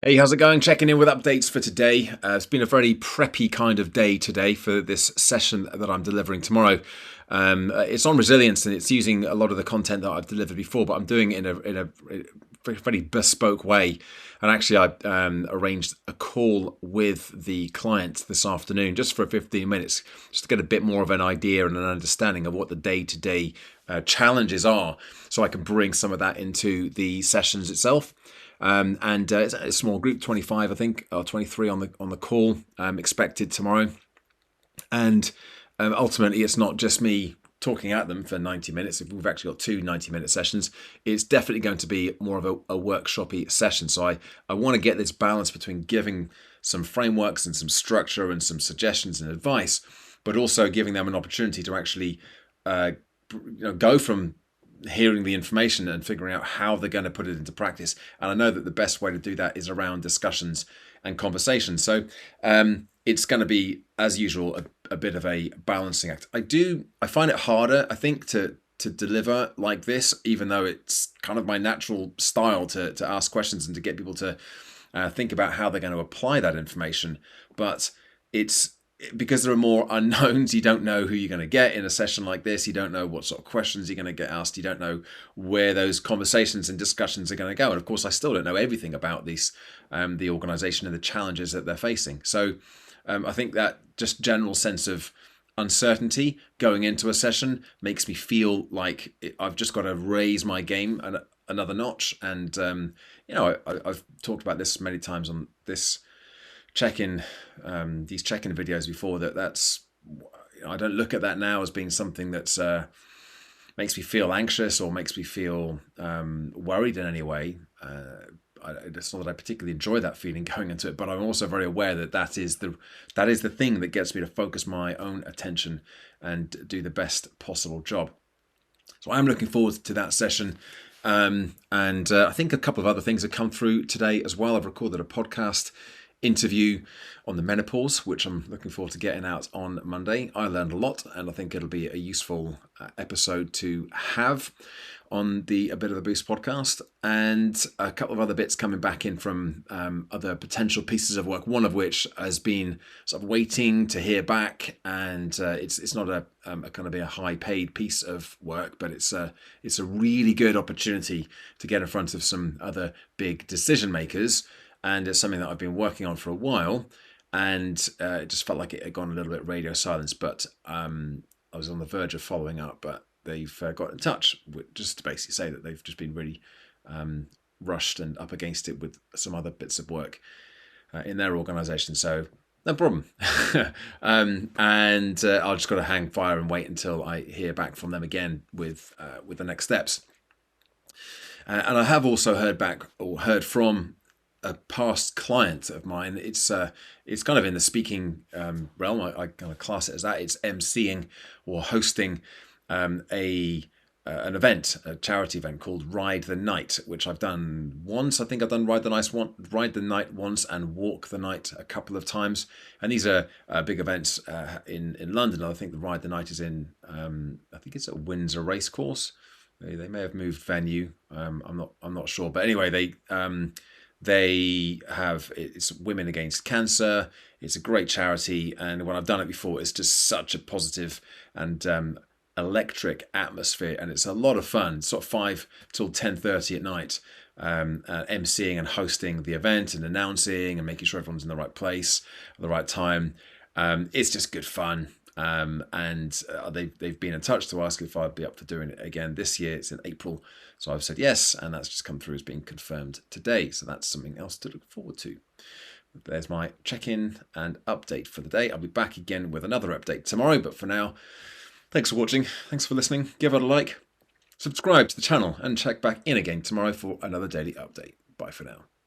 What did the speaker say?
Hey, how's it going? Checking in with updates for today. It's been a very preppy kind of day today for this session that I'm delivering tomorrow. It's on resilience and it's using a lot of the content that I've delivered before, but I'm doing it in a very bespoke way. And actually, I arranged a call with the client this afternoon just for 15 minutes, just to get a bit more of an idea and an understanding of what the day-to-day challenges are, so I can bring some of that into the sessions itself. And it's a small group, 25, I think, or 23 on the call expected tomorrow. And ultimately, it's not just me talking at them for 90 minutes. If we've actually got two 90-minute sessions, it's definitely going to be more of a workshopy session. So I want to get this balance between giving some frameworks and some structure and some suggestions and advice, but also giving them an opportunity to actually go from hearing the information and figuring out how they're going to put it into practice. And I know that the best way to do that is around discussions and conversations. So it's going to be, as usual, a bit of a balancing act. I find it harder, I think, to deliver like this, even though it's kind of my natural style to ask questions and to get people to think about how they're going to apply that information. But it's because there are more unknowns. You don't know who you're going to get in a session like this. You don't know what sort of questions you're going to get asked. You don't know where those conversations and discussions are going to go. And of course, I still don't know everything about this, the organization and the challenges that they're facing. So I think that just general sense of uncertainty going into a session makes me feel like I've just got to raise my game another notch. And, I've talked about this many times on this check-in, these check-in videos before. That's I don't look at that now as being something that's makes me feel anxious or makes me feel worried in any way. It's not that I particularly enjoy that feeling going into it, but I'm also very aware that that is the thing that gets me to focus my own attention and do the best possible job. So I'm looking forward to that session. And I think a couple of other things have come through today as well. I've recorded a podcast interview on the menopause, which I'm looking forward to getting out on Monday. I learned a lot, and I think it'll be a useful episode to have on the A Bit of a Boost podcast. And a couple of other bits coming back in from other potential pieces of work, one of which has been sort of waiting to hear back. And it's not a kind of be a high paid piece of work, but it's a really good opportunity to get in front of some other big decision makers. And it's something that I've been working on for a while, and it just felt like it had gone a little bit radio silence. But I was on the verge of following up, but they've got in touch just to basically say that they've just been really rushed and up against it with some other bits of work in their organisation. So no problem. And I'll just got to hang fire and wait until I hear back from them again with the next steps. And I have also heard from a past client of mine. It's kind of in the speaking realm. I kind of class it as that. It's emceeing or hosting an event, a charity event called Ride the Night, which I've done once. I think I've done Ride the Night once, and Walk the Night a couple of times. And these are big events in London. I think the Ride the Night is in I think it's at Windsor Racecourse. They may have moved venue. I'm not sure, but anyway, they have, it's Women Against Cancer. It's a great charity, and when I've done it before, it's just such a positive and electric atmosphere, and it's a lot of fun. Sort of 5 till 10:30 at night, emceeing and hosting the event and announcing and making sure everyone's in the right place at the right time. It's just good fun. And they've been in touch to ask if I'd be up for doing it again this year. It's in April, so I've said yes, and that's just come through as being confirmed today. So that's something else to look forward to. There's my check-in and update for the day. I'll be back again with another update tomorrow, but for now, thanks for watching, thanks for listening. Give it a like, subscribe to the channel, and check back in again tomorrow for another daily update. Bye for now.